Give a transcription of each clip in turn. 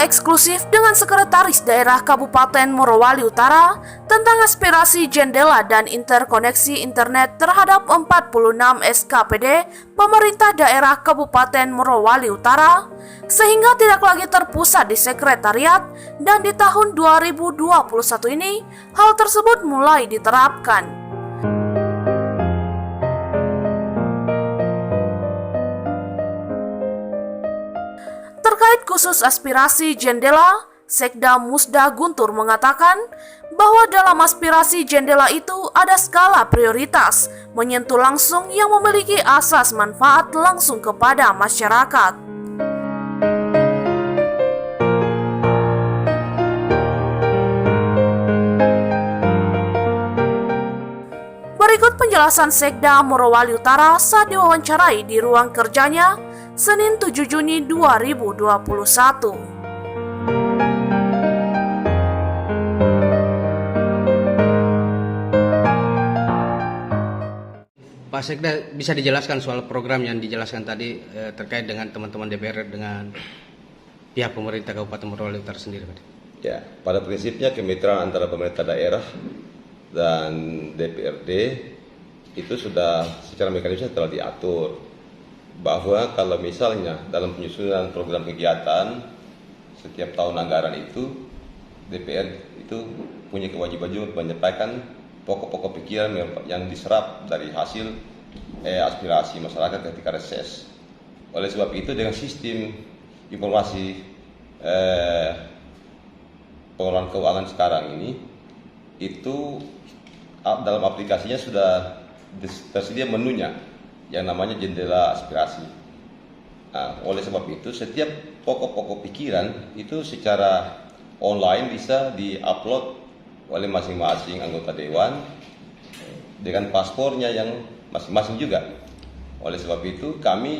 Wawancara eksklusif dengan Sekretaris Daerah Kabupaten Morowali Utara tentang aspirasi jendela dan interkoneksi internet terhadap 46 SKPD pemerintah daerah Kabupaten Morowali Utara, sehingga tidak lagi terpusat di sekretariat, dan di tahun 2021 ini hal tersebut mulai diterapkan. Terkait khusus aspirasi jendela, Sekda Musda Guntur mengatakan bahwa dalam aspirasi jendela itu ada skala prioritas, menyentuh langsung yang memiliki asas manfaat langsung kepada masyarakat. Berikut penjelasan Sekda Morowali Utara saat diwawancarai di ruang kerjanya Senin 7 Juni 2021. Pak Sekda, bisa dijelaskan soal program yang dijelaskan tadi terkait dengan teman-teman DPR dengan pihak pemerintah Kabupaten Morowali Utara sendiri, Pak? Ya, pada prinsipnya kemitraan antara pemerintah daerah dan DPRD itu sudah secara mekanisme telah diatur, bahwa kalau misalnya dalam penyusunan program kegiatan setiap tahun anggaran itu DPR itu punya kewajiban juga menyampaikan pokok-pokok pikiran yang diserap dari hasil aspirasi masyarakat ketika reses. Oleh sebab itu dengan sistem informasi pengelolaan keuangan sekarang ini itu dalam aplikasinya sudah tersedia menunya yang namanya jendela aspirasi. Nah, oleh sebab itu setiap pokok-pokok pikiran itu secara online bisa diupload oleh masing-masing anggota dewan dengan paspornya yang masing-masing juga. Oleh sebab itu kami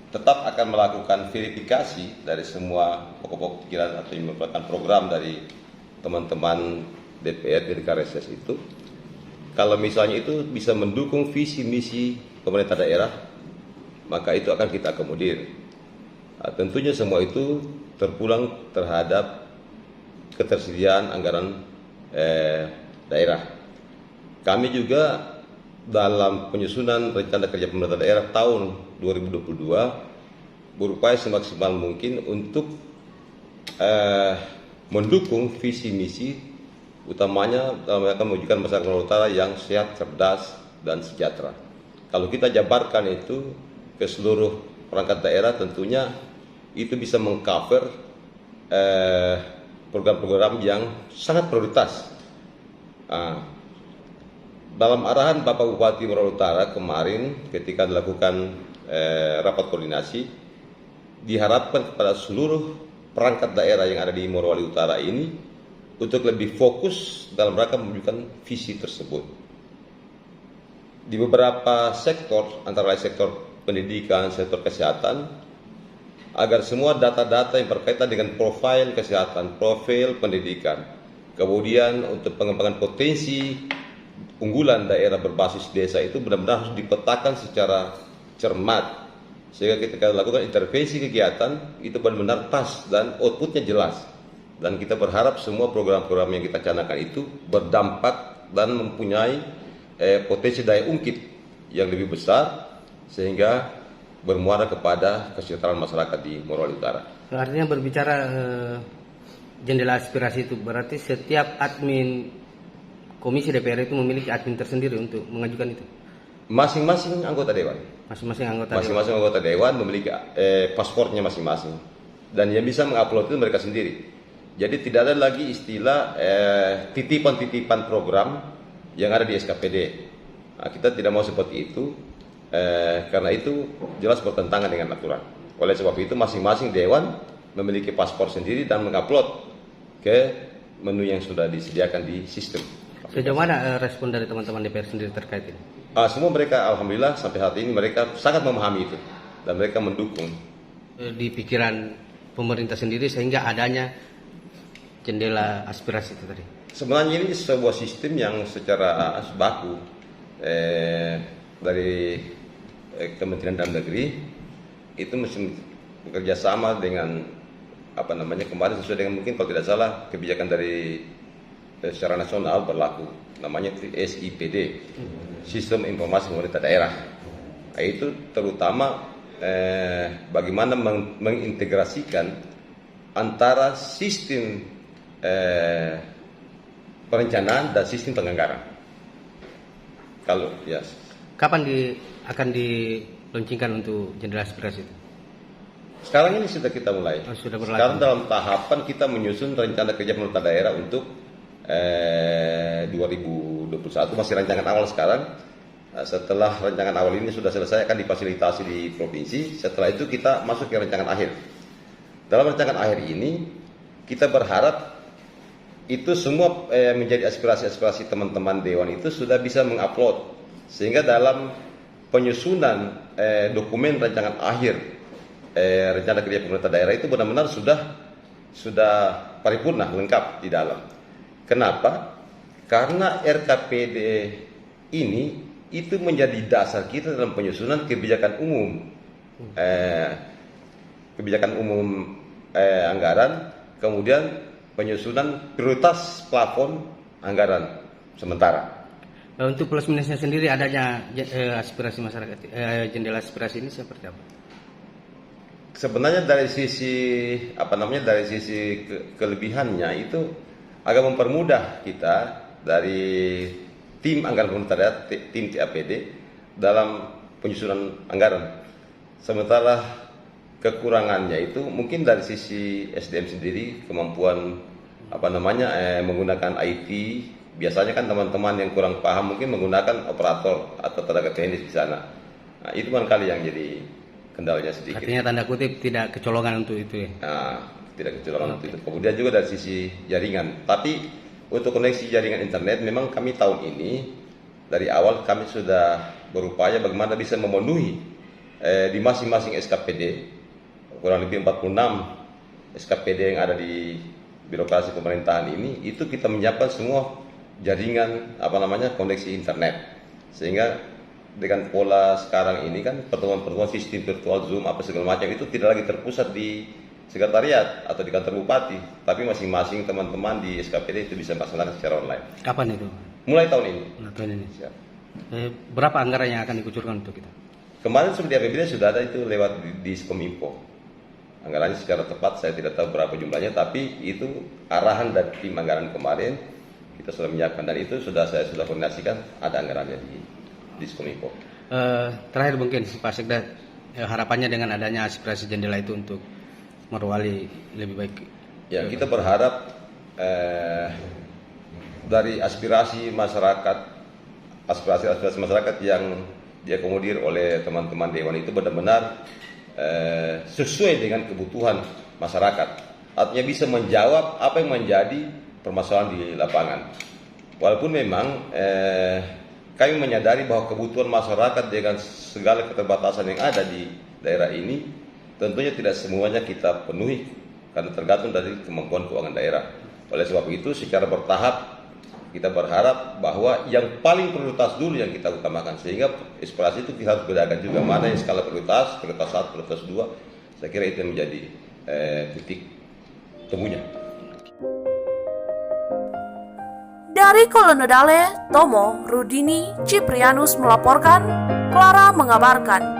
tetap akan melakukan verifikasi dari semua pokok-pokok pikiran atau yang merupakan program dari teman-teman DPR ketika reses itu. Kalau misalnya itu bisa mendukung visi misi pemerintah daerah, maka itu akan kita akomodir. Nah, tentunya semua itu terpulang terhadap ketersediaan anggaran daerah. Kami juga dalam penyusunan rencana kerja pemerintah daerah tahun 2022 berupaya semaksimal mungkin untuk mendukung visi misi utamanya dalam rangka mewujudkan masyarakat Morowali Utara yang sehat, cerdas, dan sejahtera. Kalau kita jabarkan itu ke seluruh perangkat daerah, tentunya itu bisa mengcover program-program yang sangat prioritas. Dalam arahan Bapak Bupati Morowali Utara kemarin ketika dilakukan rapat koordinasi, diharapkan kepada seluruh perangkat daerah yang ada di Morowali Utara ini untuk lebih fokus dalam rangka mewujudkan visi tersebut. Di beberapa sektor, antara lain sektor pendidikan, sektor kesehatan, agar semua data-data yang berkaitan dengan profil kesehatan, profil pendidikan, kemudian untuk pengembangan potensi unggulan daerah berbasis desa itu benar-benar harus dipetakan secara cermat, sehingga ketika lakukan intervensi kegiatan itu benar-benar pas dan outputnya jelas. Dan kita berharap semua program-program yang kita canangkan itu berdampak dan mempunyai potensi daya ungkit yang lebih besar sehingga bermuara kepada kesejahteraan masyarakat di Morowali Utara. Artinya berbicara jendela aspirasi itu berarti setiap admin komisi DPR itu memiliki admin tersendiri untuk mengajukan itu? Masing-masing anggota dewan. Masing-masing anggota dewan memiliki paspornya masing-masing. Dan yang bisa mengupload itu mereka sendiri. Jadi tidak ada lagi istilah titipan-titipan program yang ada di SKPD. Nah, kita tidak mau seperti itu, karena itu jelas bertentangan dengan aturan. Oleh sebab itu masing-masing dewan memiliki paspor sendiri dan mengupload ke menu yang sudah disediakan di sistem. Sejauh mana respon dari teman-teman DPR sendiri terkait ini? Semua mereka alhamdulillah sampai saat ini mereka sangat memahami itu dan mereka mendukung. Di pikiran pemerintah sendiri sehingga adanya jendela aspirasi itu tadi. Sebenarnya ini sebuah sistem yang secara baku dari Kementerian Dalam Negeri itu mesti bekerja sama dengan kemarin sesuai dengan mungkin kalau tidak salah kebijakan dari secara nasional berlaku namanya SIPD, Sistem Informasi Pemerintah Daerah. Nah, itu terutama bagaimana mengintegrasikan antara sistem perencanaan dan sistem penganggaran. Kalau ya, Kapan akan diluncurkan untuk jendela aspirasi itu? sekarang ini sudah kita mulai. Oh, sudah berlaku. Sekarang dalam tahapan kita menyusun rencana kerja pemerintah daerah untuk 2021, masih rancangan awal sekarang. Nah, setelah rancangan awal ini sudah selesai akan difasilitasi di provinsi. Setelah itu kita masuk ke rancangan akhir. Dalam rancangan akhir ini kita berharap itu semua menjadi aspirasi-aspirasi teman-teman dewan itu sudah bisa mengupload, sehingga dalam penyusunan dokumen rancangan akhir rencana kerja pemerintah daerah itu benar-benar sudah paripurna lengkap di dalam. Kenapa? Karena RKPD ini itu menjadi dasar kita dalam penyusunan kebijakan umum anggaran, kemudian penyusunan prioritas plafon anggaran sementara. Untuk plus minusnya sendiri adanya aspirasi masyarakat, jendela aspirasi ini seperti apa? Sebenarnya dari sisi kelebihannya itu agak mempermudah kita dari tim anggaran pemerintah daerah, tim TAPD dalam penyusunan anggaran. Sementara kekurangannya itu mungkin dari sisi SDM sendiri, kemampuan menggunakan IT. Biasanya kan teman-teman yang kurang paham mungkin menggunakan operator atau tenaga teknis di sana. Nah, itu barangkali yang jadi kendalanya sedikit. Artinya tanda kutip tidak kecolongan untuk itu ya? Nah, tidak kecolongan untuk itu. Kemudian juga dari sisi jaringan. Tapi untuk koneksi jaringan internet memang kami tahun ini dari awal kami sudah berupaya bagaimana bisa memenuhi di masing-masing SKPD, kurang lebih 46 SKPD yang ada di birokrasi pemerintahan ini, itu kita menyiapkan semua jaringan koneksi internet, sehingga dengan pola sekarang ini kan pertemuan-pertemuan sistem virtual Zoom apa segala macam itu tidak lagi terpusat di sekretariat atau di kantor bupati, tapi masing-masing teman-teman di SKPD itu bisa melaksanakan secara online. Kapan itu? Mulai tahun ini. Tahun ini. Siap. Berapa anggaran yang akan dikucurkan untuk kita? Kemarin sudah di APBD sudah ada itu lewat di Diskominfo. Anggarannya secara tepat saya tidak tahu berapa jumlahnya, tapi itu arahan dari tim anggaran kemarin kita sudah menyiapkan, dan itu saya sudah koordinasikan ada anggarannya di Diskominfo. Terakhir mungkin Pak Sekda, harapannya dengan adanya aspirasi jendela itu untuk Morowali lebih baik. Ya, kita berharap dari aspirasi masyarakat yang diakomodir oleh teman-teman dewan itu benar-benar sesuai dengan kebutuhan masyarakat. Artinya bisa menjawab apa yang menjadi permasalahan di lapangan. Walaupun memang kami menyadari bahwa kebutuhan masyarakat dengan segala keterbatasan yang ada di daerah ini tentunya tidak semuanya kita penuhi karena tergantung dari kemampuan keuangan daerah. Oleh sebab itu secara bertahap kita berharap bahwa yang paling prioritas dulu yang kita utamakan, sehingga aspirasi itu kita harus bedakan juga mana yang skala prioritas 1, prioritas 2. Saya kira itu yang menjadi titik temunya. Dari Kolonedale, Tomo, Rudini, Ciprianus melaporkan, Clara mengabarkan.